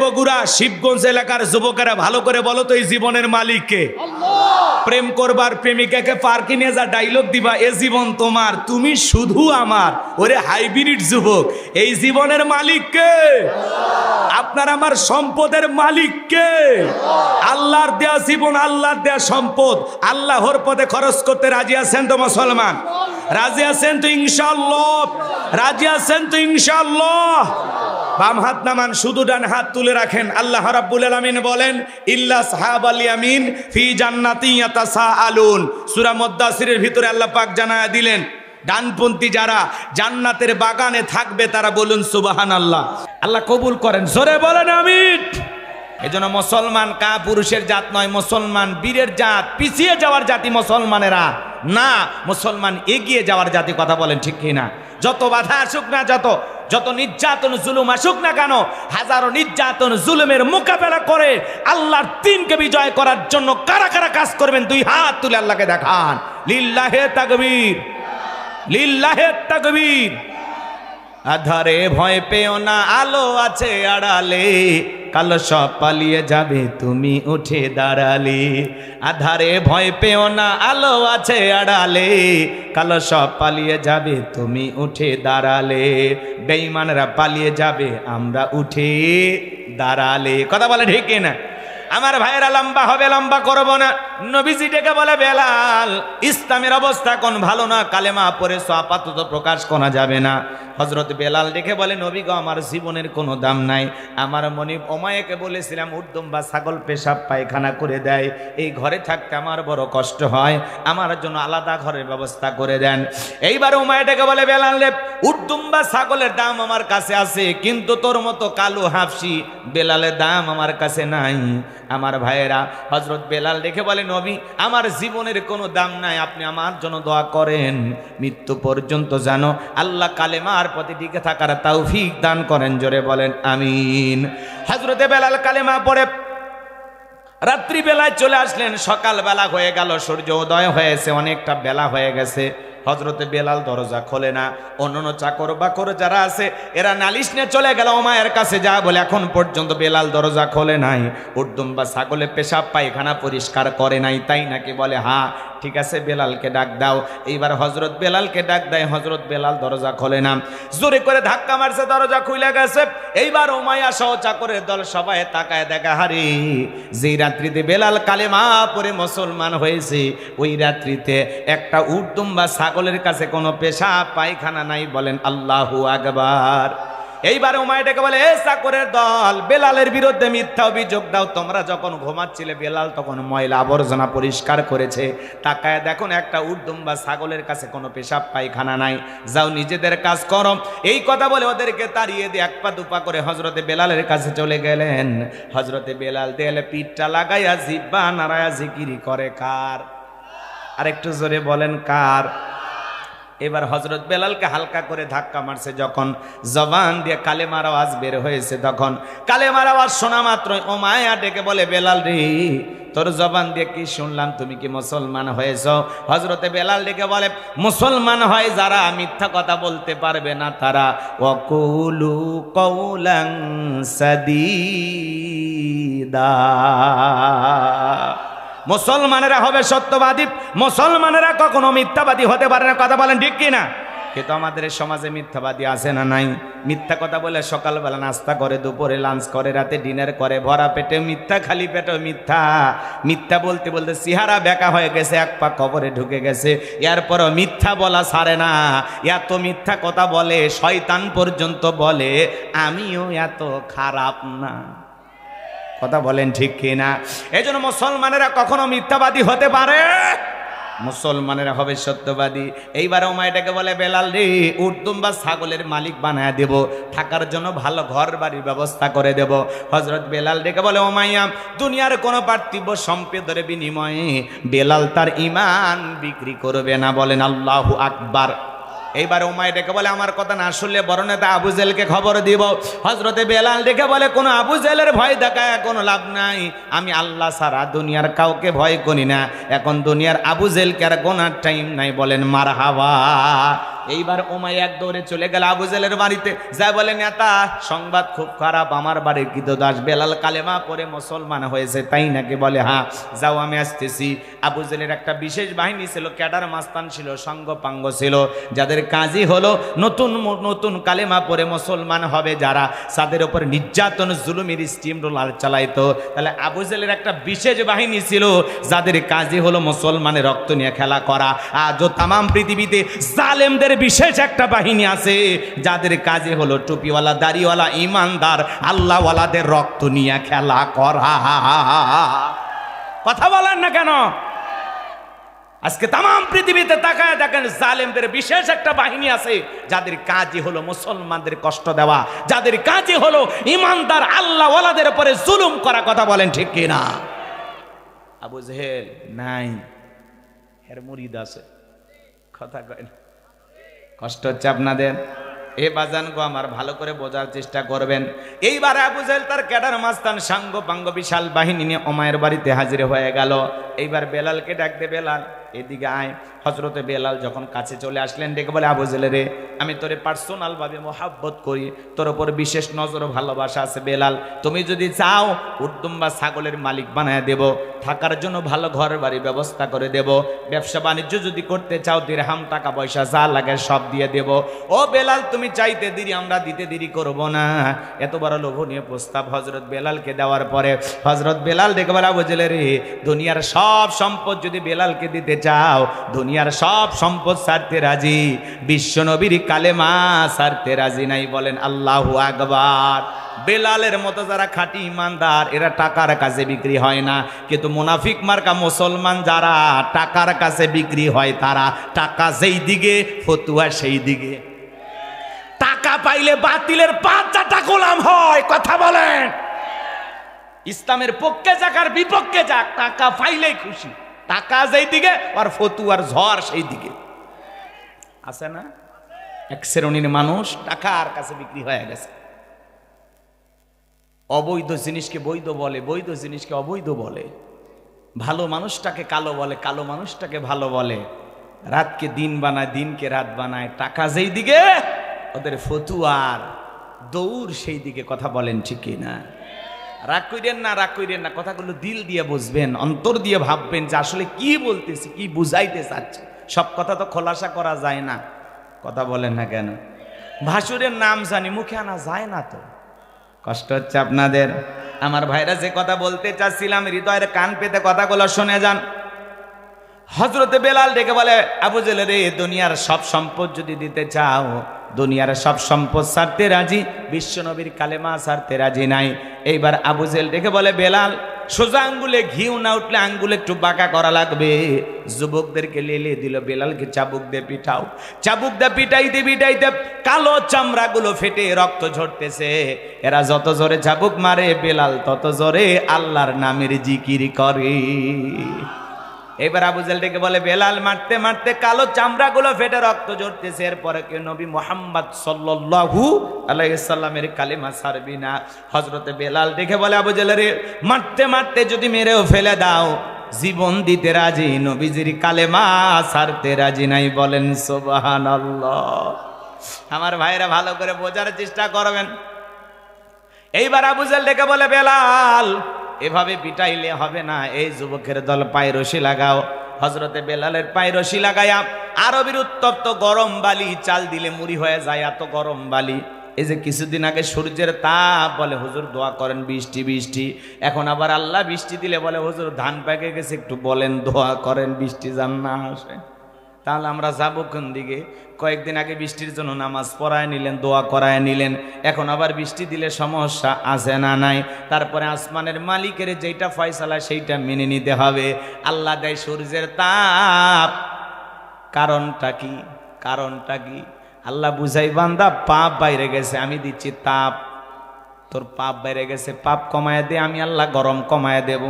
বগুড়া শিবগঞ্জ এলাকার যুবকেরা ভালো করে বলো তো এই জীবনের মালিক কে? প্রেম করবার প্রেমিকাকে পার্কে নিয়ে যা ডায়লগ দিবা, এ জীবন তোমার, তুমি শুধু আমার। ওরে হাইব্রিড যুবক, এই জীবনের মালিক কে? আপনার আমার সম্পদের মালিক কে? আল্লাহর দেয়া জীবন, আল্লাহর দেয়া সম্পদ, আল্লাহর পথে খরচ করতে রাজি আছেন তো মুসলমান? রাজি আছেন তো ইনশাআল্লাহ? রাজি আছেন তো ইনশাআল্লাহ? বাম হাত নামান, শুধু ডান হাত তুলে রাখেন। আল্লাহ রাব্বুল আলামিন বলেন, ইল্লা সাহাবাল ইয়ামিন ফি জান্নাতি ইয়াতাসাআলুন। সূরা মুদ্দাসিরের ভিতরে আল্লাহ পাক জানায়া দিলেন, ডানপন্থী যারা জান্নাতের বাগানে থাকবে তারা বলুন সুবহানাল্লাহ। আল্লাহ কবুল করেন, জোরে বলেন আমিন। এজন্য মুসলমান কা পুরুষের জাত নয়, মুসলমান বীরের জাত। পিছিয়ে যাওয়ার জাতি মুসলমানেরা না, মুসলমান এগিয়ে যাওয়ার জাতি। কথা বলেন ঠিক কিনা? যত বাধা আসুক না, যত নির্যাতন জুলুম আসুক না কেন, হাজারো নির্যাতন জুলুমের মোকাবেলা করে আল্লাহর দ্বীনকে বিজয় করার জন্য কারা কারা কাজ করবেন? দুই হাত তুলে আল্লাহকে দেখান। লিল্লাহে তাকবীর, লিল্লাহে তাকবীর। আধারে ভয় পেও না, আলো আছে আড়ালে, কালো সব পালিয়ে যাবে তুমি উঠে দাঁড়ালে। আধারে ভয় পেও না, আলো আছে আড়ালে, কালো সব পালিয়ে যাবে তুমি উঠে দাঁড়ালে। বেঈমানরা পালিয়ে যাবে আমরা উঠে দাঁড়ালে। কথা বলে ঠিক না? আমার ভাইয়েরা লম্বা হবে, লম্বা করব না। নবীজি ডেকে বলে, বেলাল ইসলামের অবস্থা কোন ভালো না, কালেমা পড়ে আপাতত প্রকাশ করা যাবে না। হযরত বেলাল ডেকে বলে, নবী গো, আমার জীবনের কোনো দাম নাই। আমার মনিব ওমায়াকে বলেছিলাম উর্দুম বা ছাগল পেশাব পায়খানা করে দেয়, এই ঘরে থাকতে আমার বড় কষ্ট হয়, আমার জন্য আলাদা ঘরের ব্যবস্থা করে দেন। এইবার ওমায়া ডেকে বলে, বেলাল রে, উর্দুম বা ছাগলের দাম আমার কাছে আছে, কিন্তু তোর মতো কালো হাফসি বেলালের দাম আমার কাছে নাই। আমার ভাইয়েরা, হযরত বেলাল দেখে বলে, নবী আমার জীবনের কোনো দাম নাই, আপনি আমার জন্য দোয়া করেন, মৃত্যু পর্যন্ত যেন আল্লাহ কালেমার পথে টিকে থাকার তৌফিক দান করেন। জোরে বলেন আমিন। হযরতে বেলাল কালেমা পড়ে রাত্রি বেলায় চলে আসলেন। সকাল বেলা হয়ে গেল, সূর্য উদয় হয়েছে, অনেকটা বেলা হয়ে গেছে। হযরতে বেলাল দরজা খোলে না। অন্যান্য চাকর বাকর যারা আছে এরা নালিশ নিয়ে চলে গেল ওমায়ের কাছে, যা বলে এখন পর্যন্ত বেলাল দরজা খোলে নাই, উর্দুম বা ছাগলে পেশাব পায়খানা পরিষ্কার করে নাই, তাই নাকি? বলে হ্যাঁ, ঠিক আছে, বেলালকে ডাক দাও। এইবার হযরত বেলালকে ডাক দেয়। হযরত বেলাল দরজা খোলে না, জোরে করে ধাক্কা মারছে, দরজা খুলে গেছে। এইবার উমাইয়া সহ চাকরের দল সবাই তাকায়, দেখা হারি যেই রাত্রিতে বেলাল কালেমা পড়ে মুসলমান হয়েছে, ওই রাত্রিতে একটা উর্দুম বা ছাগলের কাছে কোনো পেশাব পায়খানা নাই। বলেন আল্লাহু আকবার। এইবার উমাইয়াকে বলে, এ চাকরের দল, বেলালের বিরুদ্ধে মিথ্যা অভিযোগ দাও। তোমরা যখন ঘুমাচ্ছিলে বেলাল তখন ময়লা আবর্জনা পরিষ্কার করেছে, তাকায় দেখুন একটা উর্দুম বা ছাগলের কাছে কোনো পেশাব পায়খানা নাই, যাও নিজেদের কাজ করো। এই কথা বলে ওদেরকে তাড়িয়ে দিয়ে এক পা দুপা করে হযরতে বেলালের কাছে চলে গেলেন। হযরতে বেলাল দেয়ালে পিঠটা লাগাইয়া জিহ্বা নাড়ায়া জিকিরি করে কার? আর একটু জোরে বলেন কার? এবার হযরত বেলালকে হালকা করে ধাক্কা মারছে, যখন জবান দিয়ে কালেমার আওয়াজ বের হয়েছে, তখন কালেমার আওয়াজ শোনা মাত্রই ওমায়া ডেকে বলে, বেলাল রে, তোর জবান দিয়ে কি শুনলাম, তুমি কি মুসলমান হয়েছ? হযরতে বেলাল ডেকে বলে, মুসলমান হয় যারা মিথ্যা কথা বলতে পারবে না তারা। ওয়াকুলু কওলান সাদীদা। মুসলমানেরা হবে সত্যবাদী, মুসলমানেরা কখনো মিথ্যাবাদী হতে পারে না। কথা বলেন ঠিক কিনা? কিন্তু আমাদের সমাজে মিথ্যাবাদী আছে না নাই? মিথ্যা কথা বলে সকালবেলা নাস্তা করে, দুপুরে লাঞ্চ করে, রাতে ডিনার করে, ভরা পেটে মিথ্যা, খালি পেটে মিথ্যা। মিথ্যা বলতে বলতে চেহারা বেঁকা হয়ে গেছে, এক পা কবরে ঢুকে গেছে। এরপরও মিথ্যা বলা ছাড়ে না, এত মিথ্যা কথা বলে শয়তান পর্যন্ত বলে আমিও এত খারাপ না। কথা বলেন ঠিক কিনা? এই জন্য মুসলমানেরা কখনো মিথ্যাবাদী হতে পারে, মুসলমানেরা হবে সত্যবাদী। এইবার ওমাইয়াকে বলে, বেলাল রে, উর্দুম বা ছাগলের মালিক বানায় দেব, থাকার জন্য ভালো ঘর বাড়ির ব্যবস্থা করে দেব। হযরত বেলাল ডেকে বলে, ওমাইয়া, দুনিয়ার কোনো পার্থিব সম্পদের বিনিময়ে বেলাল তার ঈমান বিক্রি করবে না। বলেন আল্লাহু আকবার। এইবার উমাইয়া ডেকে বলে, আমার কথা না শুনলে বড় নেতা আবু জেহেলকে খবর দিব। হযরতে বেলাল ডেকে বলে, কোনো আবু জেহেলের ভয় দেখায় কোনো লাভ নাই, আমি আল্লাহ ছাড়া দুনিয়ার কাউকে ভয় করি না, এখন দুনিয়ার আবু জেহেলকে আর গোনার টাইম নাই। বলেন মারহাবা। এইবার উমাইয়া এক দৌড়ে চলে গেল আবু জেহেলের বাড়িতে, যা বলে নেতা সংবাদ খুব খারাপ, আমার বাড়ির ক্রীতদাস বেলাল কালেমা পড়ে মুসলমান হয়েছে। তাই নাকি? বলে হ্যাঁ, যাও আমি আসতেছি। আবু জেহেলের একটা বিশেষ বাহিনী ছিল, ক্যাডার মাস্তান ছিল, সঙ্গপাঙ্গ ছিল, যাদের কাজই হলো নতুন নতুন কালেমা পড়ে মুসলমান হবে যারা, তাদের উপর নির্যাতন জুলুমের স্টিম রোলার চালাইতো। তাহলে আবু জেহেলের একটা বিশেষ বাহিনী ছিল যাদের কাজই হলো মুসলমানের রক্ত নিয়ে খেলা করা। আজও তামাম পৃথিবীতে জালেমদের বিশেষ একটা বাহিনী আছে যাদের কাজে হলো টুপিওয়ালা, দাড়িওয়ালা, ইমানদার, আল্লাহওয়ালাদের রক্ত নিয়ে খেলা করা। কথা বলেন না কেন? আজকে তামাম পৃথিবীতে তাকায় দেখেন, জালেমদের বিশেষ একটা বাহিনী আছে যাদের কাজই হলো মুসলমানদের কষ্ট দেওয়া, যাদের কাজই হলো ইমানদার আল্লাহওয়ালাদের উপরে জুলুম করা। কথা বলেন ঠিক কিনা? আবু জেহেল নাই, এর মুরিদ আছে। কথা কয় না? কষ্ট হচ্ছে আপনাদের? এ বাজান গো আমার, ভালো করে বোঝার চেষ্টা করবেন। এইবার আবু জেহেল তার ক্যাডার মাস্তান সাঙ্গ পাঙ্গ বিশাল বাহিনী নিয়ে ওমায়ের বাড়িতে হাজির হয়ে গেল। এইবার বেলালকে ডাকতে, বেলাল এদিকে আয়। হযরতে বেলাল যখন কাছে চলে আসলেন, ডেকে বলে আবু জেহেল রে, আমি তোরে পার্সোনাল ভাবে মোহাব্বত করি, তোর ওপর বিশেষ নজর ভালোবাসা আছে। বেলাল, তুমি যদি চাও উদ্দুম বা ছাগলের মালিক বানায় দেব, থাকার জন্য ভালো ঘর বাড়ি ব্যবস্থা করে দেব, ব্যবসা বাণিজ্য যদি করতে চাও দিরহাম টাকা পয়সা যা লাগে সব দিয়ে দেব। ও বেলাল, তুমি চাইতে দেরি, আমরা দিতে দেরি করব না। এত বড় লোভনীয় প্রস্তাব হযরত বেলালকে দেওয়ার পরে হযরত বেলাল ডেকে বলে আবু জেহেল রে, দুনিয়ার সব সম্পদ যদি বেলালকে দিতে চাও, দুনিয়ার সব সম্পদ ছাড়তে রাজি, বিশ্ব নবীর কালেমা ছাড়তে রাজি নাই। বলেন আল্লাহু আকবার। বেলালের মতো যারা খাঁটি ইমানদার, এরা টাকার কাছে বিক্রি হয় না, কিন্তু মুনাফিক মার্কা মুসলমান যারা টাকার কাছে বিক্রি হয়, তারা টাকা যেই দিকে ফতুয়া সেই দিকে। টাকা পাইলে বাতিলের 5-4টা গোলাম হয়। কথা বলেন? ইসলামের পক্ষে যাক আর বিপক্ষে যাক, টাকা পাইলেই খুশি। টাকা যেই দিকে আর ফতুয়ার ঝড় সেই দিকে। আছে না এক শ্রেণীর মানুষ টাকার কাছে বিক্রি হয়ে গেছে। অবৈধ জিনিসকে বৈধ বলে, বৈধ জিনিসকে অবৈধ বলে, ভালো মানুষটাকে কালো বলে, কালো মানুষটাকে ভালো বলে, রাতকে দিন বানায়, দিনকে রাত বানায়। টাকা যেই দিকে ওদের ফতুয়ার দৌড় সেই দিকে। কথা বলেন ঠিক কিনা? রাগ কইরেন না, রাগ কইরেন না, কথাগুলো দিল দিয়ে বুঝবেন, অন্তর দিয়ে ভাববেন যে আসলে কি বলতেছি, কি বুঝাইতে চাচ্ছে। সব কথা তো খোলাসা করা যায় না। কথা বলেন না কেন? ভাসুরের নাম জানি, মুখে আনা যায় না তো। কষ্ট হচ্ছে আপনাদের? আমার ভাইরা যে কথা বলতে চাচ্ছিলাম, হৃদয়ের কান পেতে কথাগুলো শুনে যান। হযরতে বেলাল ডেকে বলে আবু জেহেল রে, দুনিয়ার সব সম্পদ যদি দিতে চাও, দুনিয়ার সব সম্পদ ছাড়তে রাজি, বিশ্ব নবীর কালেমা ছাড়তে রাজি নাই। এইবার আবু জেহেল ডেকে বলে বেলাল, সোজা আঙ্গুলে ঘিউ না উঠলে আঙ্গুলে একটু বাঁকা করা লাগবে। যুবকদেরকে লেলে দিল, বেলালকে চাবুক দিয়ে পিটাও। চাবুক দিয়ে পিটাইতে পিটাইতে কালো চামড়াগুলো ফেটে রক্ত ঝরতেছে। এরা যত জোরে চাবুক মারে, বেলাল তত জোরে আল্লাহর নামের জিকির করে। এবার আবু জেহেল ডেকে বলে বেলাল, মারতে মারতে কালো চামড়াগুলো ফেটে রক্ত ঝরতেছে, এরপরে কেউ নবী মুহাম্মদ সাল্লাল্লাহু আলাইহি সাল্লামের কালেমা ছাড়বি না। হযরতে বেলাল ডেকে বলে আবু জেহেল রে, মারতে মারতে যদি মেরেও ফেলে দাও, জীবন দিতে রাজি, নবীজির কালেমা ছাড়তে রাজি নাই। বলেন সুবহানাল্লাহ। আমার ভাইরা ভালো করে বোঝার চেষ্টা করবেন। এইবার আবু জেহেল ডেকে বলে বেলাল, এভাবে পিটাইলে হবে না, এই যুবকের দল পায়ে রশি লাগাও। হযরতে বেলালের পায়ে রশি লাগায়া আরবের উত্তপ্ত গরম বালি, চাল দিলে মুড়ি হয়ে যায় এত গরম বালি। এই যে কিছুদিন আগে সূর্যের তাপ, বলে হুজুর দোয়া করেন বৃষ্টি বৃষ্টি, এখন আবার আল্লাহ বৃষ্টি দিলে বলে হুজুর ধান পেকে গেছে, একটু বলেন দোয়া করেন বৃষ্টি যেন না আসে। তাহলে আমরা যাবো কোন দিকে? কয়েকদিন আগে বৃষ্টির জন্য নামাজ পড়ায় নিলেন, দোয়া করায় নিলেন, এখন আবার বৃষ্টি দিলে সমস্যা আছে না নাই? তারপরে আসমানের মালিকের যেটা ফয়সালা সেইটা মেনে নিতে হবে। আল্লাহ দেয় সূর্যের তাপ, কারণটা কি? কারণটা কি? আল্লাহ বুঝাই বান্দা, পাপ বাইরে গেছে, আমি দিচ্ছি তাপ। তোর পাপ বাইরে গেছে, পাপ কমায় দে, আমি আল্লাহ গরম কমায় দেব।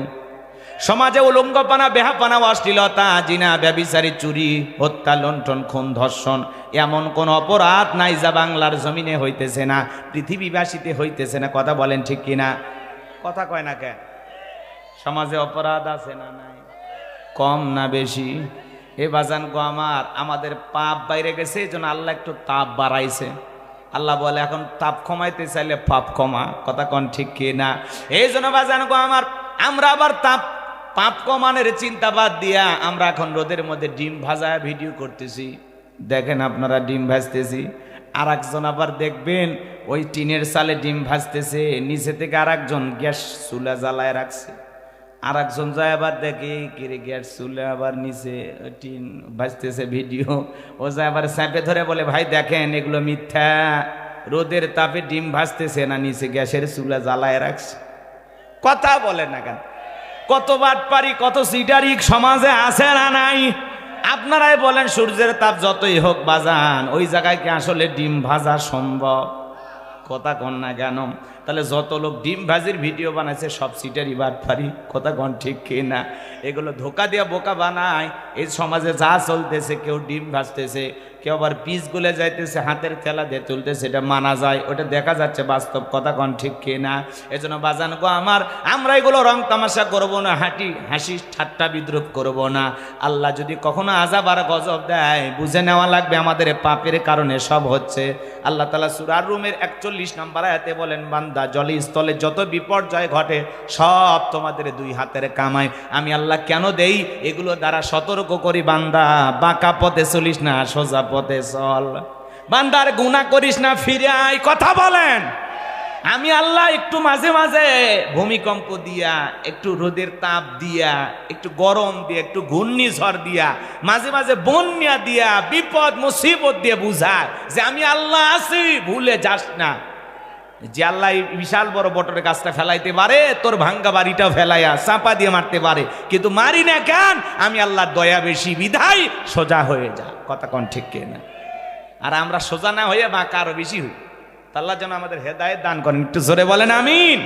সমাজে উলঙ্গপানা, বেহাপানা, অশ্লীলতা, জিনা, ব্যভিচারী, চুরি, হত্যা, লুণ্ঠন, খুন, ধর্ষণ, এমন কোন অপরাধ নাই যা বাংলার জমিনে হইতেছে না, পৃথিবীবাসীতে হইতেছে না। কথা বলেন ঠিক কিনা? কথা কয় না কে? সমাজে অপরাধ আছে না নাই? কম না বেশি? এ বাজান গো আমার, আমাদের পাপ বাইরে গেছে, এই জন্য আল্লাহ একটু তাপ বাড়াইছে। আল্লাহ বলে এখন তাপ কমাইতে চাইলে পাপ কমা, কথা কোন ঠিক কি না? এই জন্য বাজান গো আমার, আমরা আবার পাপ কমানোর চিন্তা বাদ দিয়া আমরা এখন রোদের মধ্যে ডিম ভাজা ভিডিও করতেছি। দেখেন আপনারা ডিম ভাজতেছি, আর একজন আবার দেখবেন ওই টিনের চালে ডিম ভাজতেছে, নিচে থেকে আর একজন গ্যাস চুলা জ্বালায় রাখছে। আর একজন যায় আবার দেখে কিরে গ্যাস চুলা আবার নিচে টিন ভাজতেছে ভিডিও, ও যায় আবার স্যাপে ধরে বলে ভাই দেখেন এগুলো মিথ্যা, রোদের তাপে ডিম ভাজতেছে না, নিচে গ্যাসের চুলা জ্বালায় রাখছে। কথা বলেন না কেন? কত বাটপারি, কত সিটারি সমাজে আছে না নাই? আপনারাই বলেন, সূর্যের তাপ যতই হোক বাজান, ওই জায়গায় কি আসলে ডিম ভাজা সম্ভব? কথা কন না কেন? তাহলে যত লোক ডিম ভাজির ভিডিও বানাইছে সব সিটারি বাটপারি, কথা কন ঠিক কি না? এগুলো ধোকা দিয়া বোকা বানায়। এই সমাজে যা চলতেছে, কেউ ডিম ভাজতেছে, কেউ আবার পিস গুলে যাইতেছে, হাতের থেলা দিয়ে তুলতেছে, এটা মানা যায়, ওটা দেখা যাচ্ছে বাস্তব, কথা কন ঠিক কি না? এজন্য বাজান গো আমার, আমরা এগুলো রং তামাশা করবো না, হাসি ঠাট্টা বিদ্রুপ করব না। আল্লাহ যদি কখনো আযাব আর গজব দেয়, বুঝে নেওয়া লাগবে আমাদের পাপের কারণে সব হচ্ছে। আল্লাহ তাআলা সূরা রুমের 41 নম্বর আয়াতে বলেন, বান্দা জলে স্থলে যত বিপর্যয় ঘটে সব তোমাদের দুই হাতের কামাই। আমি আল্লাহ কেন দেই? এগুলো দ্বারা সতর্ক করি, বান্দা বাঁকা পথে চলিস না, সোজা পথে চল। বান্দার গুনাহ করিস না, ফিরে আয়। কথা বলেন। আমি আল্লাহ একটু মাঝে মাঝে ভূমিকম্প দিয়া, একটু রোদের তাপ দিয়া, একটু গরম দিয়া, একটু ঘূর্ণিঝড় দিয়া, মাঝে মাঝে বন্যা দিয়া, বিপদ মুসিবত দিয়ে বুঝায় যে আমি আল্লাহ আছি, ভুলে যাস না। যে আল্লাহ বিশাল বড় বটরের গাছটা ফেলাইতে পারে, তোর ভাঙ্গা বাড়িটাও ফেলাইয়া চাপা দিয়ে মারতে পারে, কিন্তু মারি না কেন? আমি আল্লাহর দয়া বেশি বিধায় সোজা হয়ে যা। কথা কোন ঠিক না? আর আমরা সোজা না হয়ে বাঁকা আরো বেশি হই। আল্লাহ যেন আমাদের হেদায়েত দান করেন। একটু জোরে বলেন আমিন।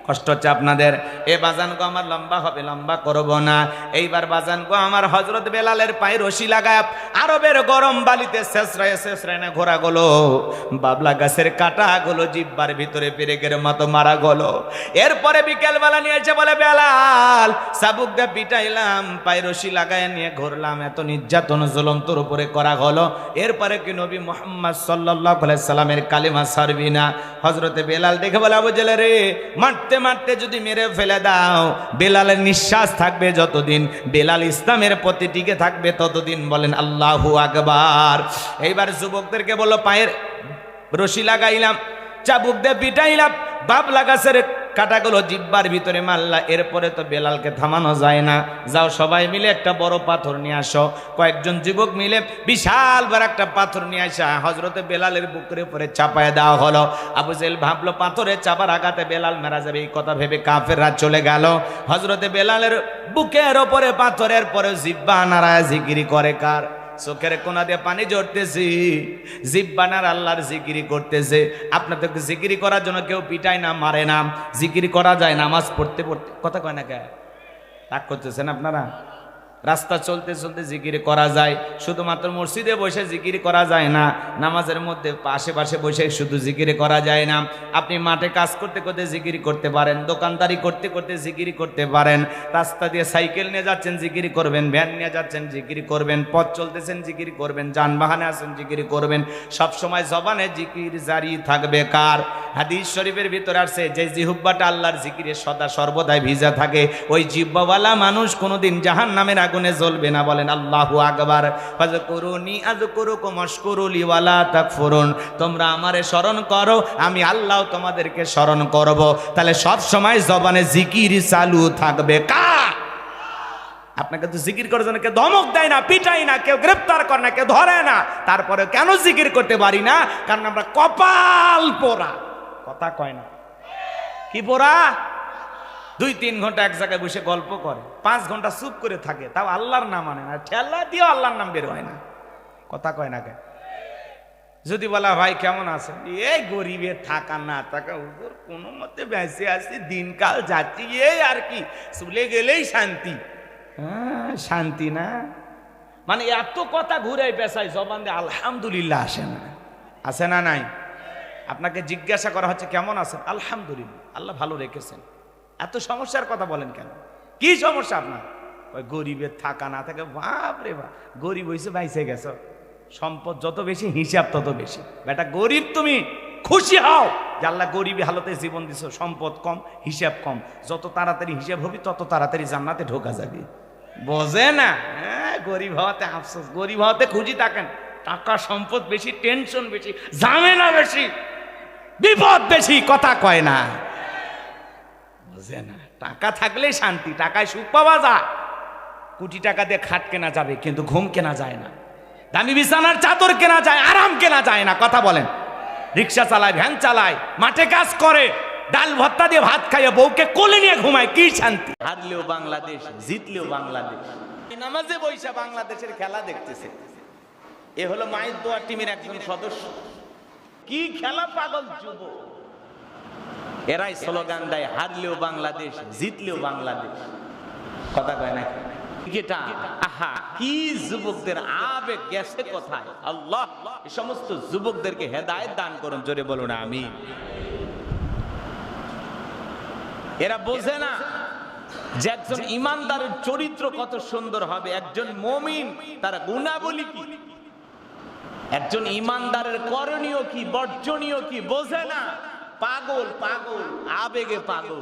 কষ্ট হচ্ছে আপনাদের। এ বাজান গো আমার, লম্বা হবে, লম্বা করব না। এইবার বাজান গো আমার, হযরত বেলালের পায়ে রশি লাগায় আরবের গরম বালিতে শেষরায় না ঘোরা গেল, বাবলা গাছের কাটা গুলো জিব্বার ভিতরে পেরেকের মতো মারা গেল। এরপরে বিকেল বেলা নিয়ে এসে বলে, বেলাল চাবুক দিয়ে পিটাইলাম, পায়ে রশি লাগায় নিয়ে ঘুরলাম, এত নির্যাতন জুলুম তোর উপরে করা হলো, এরপরে কি নবী মুহাম্মদ সাল্লাল্লাহু আলাইহি সাল্লামের কালিমা ছাড়বি না? হযরতে বেলাল দেখে বলে, আবু জেলে রে, মারতে মারতে যদি মেরে ফেলে দাও, বেলালের নিঃশ্বাস থাকবে যতদিন, বেলাল ইসলামের প্রতি টিকে থাকবে ততদিন। বলেন আল্লাহু আকবার। এইবার যুবকদেরকে বলল, পায়ের রশি লাগাইলাম, চাবুক দিয়ে পিটাইলাম, বাবলা গাছের কাটাগুলো জিব্বার ভিতরে মারলা, এরপরে তো বেলালকে থামানো যায় না। যাও সবাই মিলে একটা বড় পাথর নিয়ে আসো। কয়েকজন যুবক মিলে বিশাল বড় একটা পাথর নিয়ে আসা হযরতে বেলালের বুকের উপরে চাপায় দেওয়া হলো। আবু জেহেল ভাবলো পাথরে চাপার আঘাতে বেলাল মারা যাবে, এই কথা ভেবে কাফেররা চলে গেল। হযরতে বেলালের বুকের উপরে পাথরের পরে জিব্বা নাড়ায় জিকিরি করে। কার? চোখের কোনা দিয়ে পানি ঝরতেছি, জিব্বানার আল্লাহর জিকিরি করতেছে। আপনাদেরকে জিকিরি করার জন্য কেউ পিটায় না, মারে না, জিকিরি করা যায় নামাজ পড়তে পড়তে। কথা কয় না কে? রাগ করতেছেন আপনারা? রাস্তা চলতে চলতে জিকিরি করা যায়, শুধুমাত্র মসজিদে বসে জিকিরি করা যায় না, নামাজের মধ্যে আশেপাশে বসে শুধু জিকিরি করা যায় না। আপনি মাঠে কাজ করতে করতে জিকিরি করতে পারেন, দোকানদারি করতে করতে জিকিরি করতে পারেন, রাস্তা দিয়ে সাইকেল নিয়ে যাচ্ছেন জিকিরি করবেন, ভ্যান নিয়ে যাচ্ছেন জিকিরি করবেন, পথ চলতেছেন জিকিরি করবেন, যানবাহনে আছেন জিকিরি করবেন। সব সময় জবানে জিকির জারি থাকবে। কার? হাদিস শরীফের ভিতরে আসছে, যে জিহ্বাটা আল্লাহর জিকিরে সদা সর্বদাই ভিজা থাকে, ওই জিহ্বাওয়ালা মানুষ কোনোদিন জাহান্নামের আগুনে জ্বলবে না। বলেন আল্লাহু আকবার। ফাযকুরুনি আযকুরুকুম ওয়াশকুরুলি ওয়ালা তাকফুরুন। তোমরা আমারে স্মরণ করো, আমি আল্লাহ তোমাদেরকে স্মরণ করব। তাহলে সব সময় জবানে জিকির চালু থাকবে। কার? আপনাকে তো জিকির করার জন্য কেউ ধমক দেয় না, পিটাই না, কেউ গ্রেফতার করে না, কেউ ধরে না, তারপরে কেন জিকির করতে পারি না? কারণ আমরা কপাল পোড়া। কথা কয় না? কি পোড়া? 2-3 ঘন্টা এক জায়গায় বসে গল্প করে, 5 ঘন্টা চুপ করে থাকে, তাও আল্লাহর নাম মানে না, ঠেলা দিয়েও আল্লাহর নাম বের হয় না। কথা কয় না কে? যদি বলা ভাই কেমন আছে, এই গরিবের থাকা না থাকা হুজুর কোনো মতে বেঁচে আছি, দিনকাল যাচ্ছি, এই আর কি, চলে গেলেই শান্তি। হ্যাঁ শান্তি না মানে এত কথা ঘুরে পেশায় জবান দিয়ে আলহামদুলিল্লাহ আসে না। আছে না নাই? আপনাকে জিজ্ঞাসা করা হচ্ছে কেমন আছেন, আলহামদুলিল্লাহ, আল্লাহ ভালো রেখেছেন। এত সমস্যার কথা বলেন কেন? কি সমস্যা আপনার? ওই গরিবের থাকা না থাকে, বাপ রে বাপ, গরিব হয়েছে বাইসে গেছ, সম্পদ যত বেশি হিসাব তত বেশি। বেটা গরিব তুমি খুশি হও যে আল্লাহ গরিবী হালতে জীবন দিছো, সম্পদ কম হিসাব কম, যত তাড়াতাড়ি হিসাব হবি তত তাড়াতাড়ি জান্নাতে ঢোকা যাবে। বোঝে না, হ্যাঁ গরিব হওয়াতে আফসোস, গরিব হওয়াতে খুঁজি থাকেন, টাকা সম্পদ বেশি, টেনশন বেশি, ঝামেলা বেশি, বিপদ বেশি, কথা কয় না, বোঝে না। টাকা থাকলেই শান্তি, টাকায় সুখ পাওয়া যায়। কোটি টাকা দিয়ে খাট কেনা যাবে কিন্তু ঘুম কেনা যায় না, দামি বিছানার চাদর কেনা যায়, আরাম কেনা যায় না, কথা বলেন। রিক্সা চালায়, ভ্যান চালায়, মাঠে কাজ করে, ডাল ভর্তা দিয়ে ভাত খাইয়ে বউকে কোলে নিয়ে ঘুমায়, কি শান্তি। হারলেও বাংলাদেশ, জিতলেও বাংলাদেশ। নামাজে বৈশা বাংলাদেশের খেলা দেখতেছে। এ হলো মায়ের দোয়া টিমের একজন সদস্য। কি খেলা পাগল যুব, এরাই স্লোগান দেয় হারলেও বাংলাদেশ, জিতলেও বাংলাদেশ, কথা কয় না। আহা কি যুবকদের আবেগ গেছে কোথায়। আল্লাহ এই সমস্ত যুবকদেরকে হেদায়েত দান করুন, জোরে বলুন আমিন। এরা বোঝে না যে একজন ইমানদারের চরিত্র কত সুন্দর হবে, একজন মুমিন তার গুণাবলী কি, একজন ইমানদারের করণীয় কি, বর্জনীয় কি, বোঝে না। পাগল পাগল, আবেগে পাগল।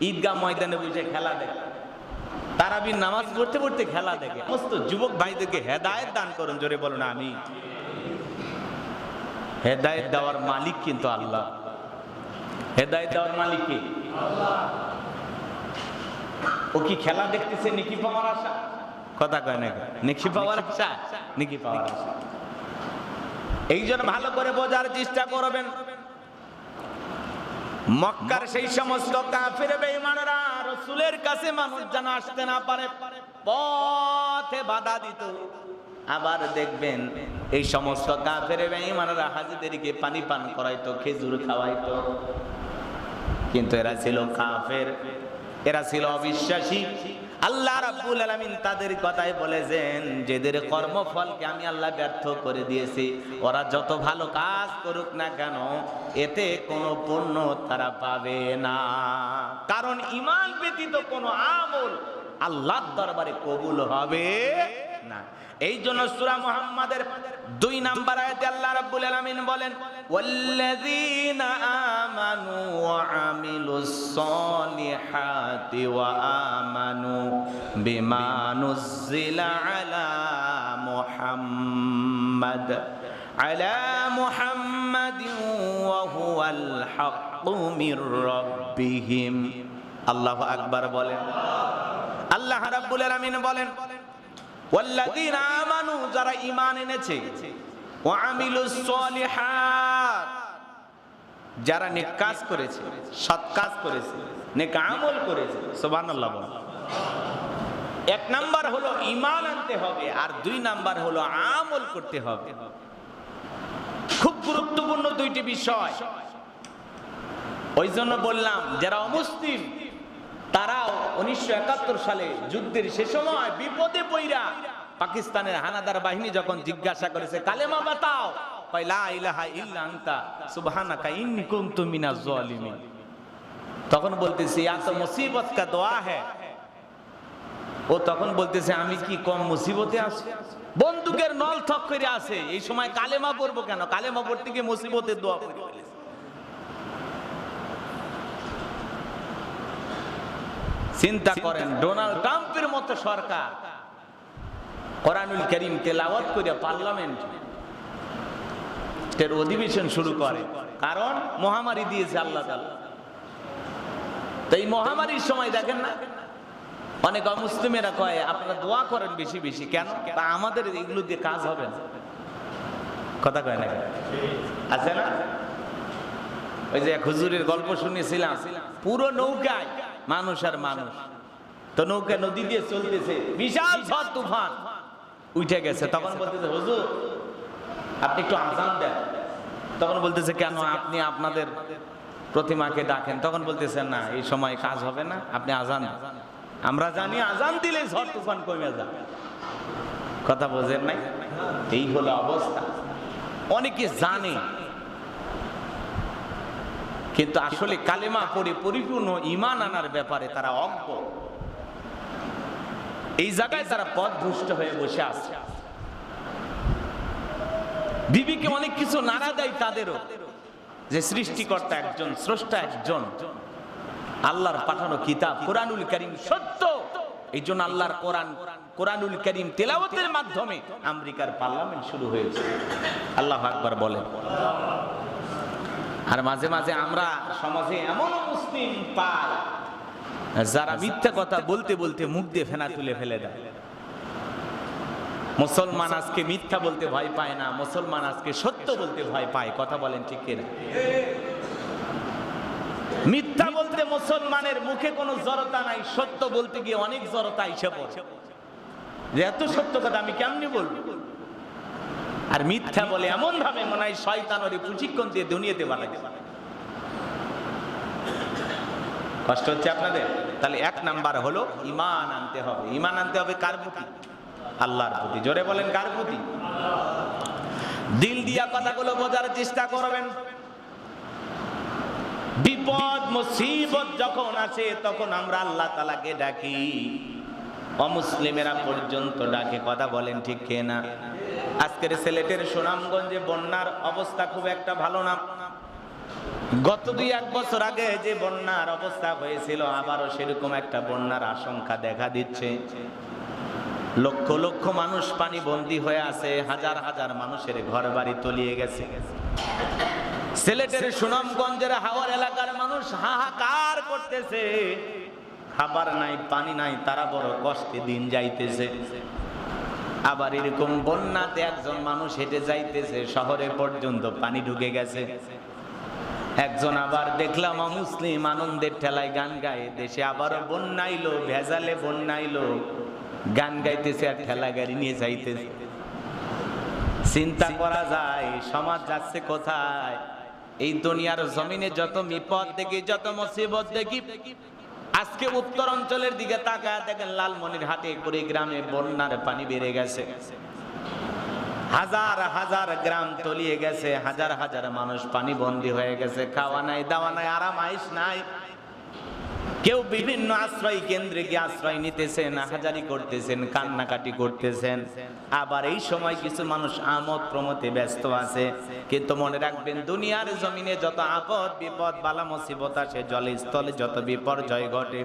ঈদগাহ ময়দানে বসে খেলা দেখে, তারাবির নামাজ পড়তে পড়তে খেলা দেখে। সমস্ত যুবক ভাইদেরকে হেদায়েত দান করুন, জোরে বলুন আমিন। হেদায়েত দেওয়ার মালিক কিন্তু আল্লাহ। হেদায়েত দেওয়ার মালিক কে? আল্লাহ। ও কি খেলা দেখতেছে নেকি পাওয়ার আশা? কথা কয় না, নেকি পাওয়ার আশা, নেকি পাওয়ার আশা। এই জন্য ভালো করে বোঝার চেষ্টা করবেন। মক্কার সেই সমস্ত কাফের বেঈমানরা রাসূলের কাছে মানুষ যেন আসতে না পারে, পথে বাধা দিত। আবার দেখবেন এই সমস্ত কাফের বেঈমানরা হাজীদেরকে পানি পান করাইতো, খেজুর খাওয়াইতো। কিন্তু এরা ছিল কাফের, এরা ছিল অবিশ্বাসী। আল্লাহ রাব্বুল আলামিন তাদের কথাই বলেছেন, যাদের কর্মফলকে আমি আল্লাহ ব্যর্থ করে দিয়েছি, ওরা যত ভালো কাজ করুক না কেন এতে কোনো পুণ্য তারা পাবে না। কারণ ঈমান ব্যতীত কোনো আমল আল্লাহর দরবারে কবুল হবে না। এই জন্য সূরা মুহাম্মাদের 2 নম্বর আয়াতে আল্লাহ রাব্বুল আলামিন বলেন, ওয়াল্লাযীনা আমানু ওয়া আমিলুস সলিহাতি ওয়া আমানু বিমা নুযিলা আলা মুহাম্মাদিন ওয়া হুয়াল হাক্কু মির রাব্বিহিম। আল্লাহু আকবার বলেন। আল্লাহ রাব্বুল আলামিন বলেন, ওয়াল্লাযীনা আমানু, যারা ঈমান এনেছে, ওয়া আমিলুস সলিহাত, যারা নেক কাজ করেছে, সৎ কাজ করেছে, নেক আমল করেছে। সুবহানাল্লাহ বলেন। 1 নাম্বার হলো ঈমান আনতে হবে, আর 2 নাম্বার হলো আমল করতে হবে। খুব গুরুত্বপূর্ণ 2টি বিষয়। ওই জন্য বললাম যারা অমুসলিম তারাও 1971 সালে যুদ্ধের সে সময় বিপদে পইরা পাকিস্তানের হানাদার বাহিনী যখন জিজ্ঞাসা করেছে কালেমা বাতাও, কয় লা ইলাহা ইল্লা আনতা সুবহানাকা ইন্নী কুনতু মিনাজ জালিমিন। তখন বলতেছে ইয়া তো মুসিবত কা দোয়া হ্যায়। ও তখন বলতেছে আমি কি কম মুসিবতে আছি? বন্দুকের নল থক করে আছে, এই সময় কালেমা পড়বো কেন? কালেমা পড়তে গিয়ে মুসিবতের দোয়া পড়ে ফেলেছে। চিন্তা করেন, ডোনাল্ড ট্রাম্পের মতো সরকার কোরআনুল কারীম তেলাওয়াত করে পার্লামেন্টের অধিবেশন শুরু করে, কারণ মহামারী দিয়েছে আল্লাহ তাআলা। তো এই মহামারীর সময় দেখেন না, অনেক অমুসলিমেরা কয় আপনারা দোয়া করেন বেশি বেশি। কেন? তা আমাদের এগুলো দিয়ে কাজ হবে না, কথা কয় না, আছে না? ওই যে এক হুজুরের গল্প শুনেছিলাম, পুরো নৌকায় মানুষ আর মানুষ, তো নৌকা নদী দিয়ে চলতেছে, বিশাল ঝড় তুফান উঠে গেছে। তখন বলতেছে হুজুর আপনি একটু আযান দেন। তখন বলতেছে কেন? আপনি আপনাদের প্রতিমাকে ডাকেন। তখন বলতেছেন না, এই সময় কাজ হবে না, আপনি আযান দেন। আমরা জানি আযান দিলে ঝড় তুফান কমে যায়, কথা বোঝেন নাই? এই হলো অবস্থা। অনেকে জানে কিন্তু আসলে কালেমা পড়ে পরিপূর্ণ ঈমান আনার ব্যাপারে তারা অজ্ঞ। এই জায়গায় তারা পথভ্রষ্ট হয়ে বসে আছে। বিবিকে অনেক কিছু নাড়া দেয় তাদেরও, যে সৃষ্টিকর্তা একজন, স্রষ্টা একজন, আল্লাহর পাঠানো কিতাব কোরআনুল কারীম সত্য। এই জন্য আল্লাহর কোরআনুল কারীম তেলাওয়াতের মাধ্যমে আমেরিকার পার্লামেন্ট শুরু হয়েছে। আল্লাহু আকবার বলেন। আর মাঝে মাঝে আমরা সমাজে এমন মুসলিম পাই যারা মিথ্যা কথা বলতে বলতে মুখ দিয়ে ফেনা তুলে ফেলে দেয়। মুসলমান আজকে মিথ্যা বলতে ভয় পায় না, মুসলমান আজকে সত্য বলতে ভয় পায়। কথা বলেন ঠিক কিনা? মিথ্যা বলতে মুসলমানের মুখে কোনো জড়তা নাই, সত্য বলতে গিয়ে অনেক জড়তা এসে পড়ে, যে এত সত্য কথা আমি কেমনি বলবো। আর মিথ্যা বলে এমন ভাবে মনে হয় শয়তান ওরে প্রশিক্ষণ দিয়ে দুনিয়াতে বানায়। কষ্ট হচ্ছে আপনাদের? তাহলে এক নাম্বার হলো ঈমান আনতে হবে। ঈমান আনতে হবে কার প্রতি? আল্লাহর প্রতি। জোরে বলেন কার প্রতি? দিল দিয়া কথাগুলো বোঝার চেষ্টা করবেন। বিপদ মুসিবত যখন আসে তখন আমরা আল্লাহ তাআলাকে ডাকি, অমুসলিমেরা পর্যন্ত ডাকে। কথা বলেন ঠিক কিনা? আজকের সিলেটের সুনামগঞ্জে বন্যার অবস্থা খুব একটা ভালো না। গত 2-1 বছর আগে যে বন্যার অবস্থা হয়েছিল, আবারও সেরকম একটা বন্যার আশঙ্কা দেখা দিচ্ছে। লক্ষ লক্ষ মানুষ পানি বন্দী হয়ে আছে, হাজার হাজার মানুষের ঘর বাড়ি তলিয়ে গেছে। সিলেটের সুনামগঞ্জের হাওর এলাকার মানুষ হাহাকার করতেছে, খাবার নাই, পানি নাই, তারা বড় কষ্টে দিন যাইতেছে। আবার এরকম বন্যাতে একজন মানুষ হেঁটে যাইতেছে, শহরে পর্যন্ত পানি ঢুকে গেছে। একজন আবার দেখলাম অমুসলিম আনন্দের ঠেলায় গান গায়, দেশে আবারও বন্যাইলো, ভেজালে বন্যাইলো, গান গাইতেছে আর ঠেলা গাড়ি নিয়ে যাইতেছে। চিন্তা করা যায় সমাজ যাচ্ছে কোথায়? এই দুনিয়ার জমিনে যত বিপদ দেখি, যত মুসিবত দেখি, আজকে উত্তর অঞ্চলের দিকে তাকায় দেখেন লালমনিরহাটে কুড়িগ্রামে বন্যার পানি বেড়ে গেছে, হাজার হাজার গ্রাম তলিয়ে গেছে, হাজার হাজার মানুষ পানি বন্দী হয়ে গেছে। খাওয়া নাই, দাওয়া নাই, আরাম আয়েশ নাই। কেউ বিভিন্ন আশ্রয় কেন্দ্রে গিয়ে আশ্রয় নিতেছেন, হাজারি করতেছেন, কান্নাকাটি করতেছেন। আবার এই সময় কিছু মানুষ আমোদ প্রমোদে ব্যস্ত আছে। কিন্তু মনে রাখবেন, দুনিয়ার জমিনে যত আপদ বিপদ বালা মুসিবত আসে, জলে স্থলে যত বিপর্যয় ঘটে,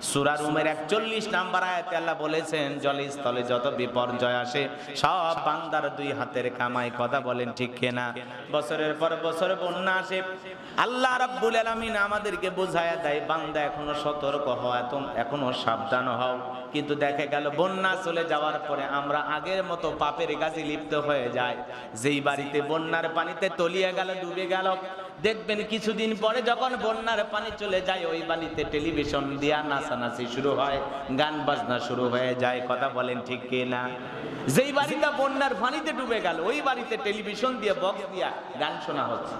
সূরা রুমের 41 নম্বর আয়াতে আল্লাহ বলেছেন, জলে স্থলে যত বিপর্যয় আসে সব বান্দার 2 হাতের কামাই। কথা বলেন ঠিক কিনা? বছরের পর বছর বন্যা আসে, আল্লাহ রাব্বুল আলামিন আমাদেরকে বোঝায়া দেয়, বান্দা এখনো সতর্ক হও, এখনো সাবধান হও। কিন্তু দেখে গেল বন্যা চলে যাওয়ার পরে আমরা আগের মতো পাপের কাজে লিপ্ত হয়ে যাই। যেই বাড়িতে বন্যার পানিতে তলিয়ে গেল, ডুবে গেল, দেখবেন কিছুদিন পরে যখন বন্যার পানি চলে যায়, ওই বাড়িতে টেলিভিশন দিয়া নাচানাচি শুরু হয়, গান বাজনা শুরু হয়ে যায়। কথা বলেন ঠিক কিনা? যেই বাড়িটা বন্যার পানিতে ডুবে গেল, ওই বাড়িতে টেলিভিশন দিয়ে বক্স দিয়া গান শোনা হচ্ছে।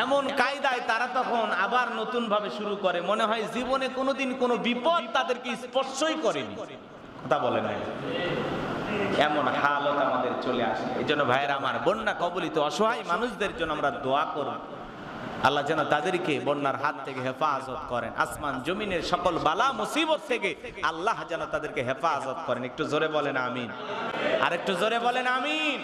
এমন কায়দায় তারা তখন আবার নতুন ভাবে শুরু করে, মনে হয় জীবনে কোনোদিন কোনো বিপদ তাদেরকে স্পর্শই করেনি। কথা বলে না, এমন হালত আমাদের চলে আসে। এই জন্য ভাইয়েরা আমার, বন্যা কবলিত অসহায় মানুষদের জন্য আমরা দোয়া করব, আল্লাহ যেন তাদেরকে বন্যার হাত থেকে হেফাজত করেন, আসমান জমিনের সকল বালা মুসিবত থেকে আল্লাহ যেন তাদেরকে হেফাজত করেন। একটু জোরে বলেন আমিন, আর একটু জোরে বলেন আমিন।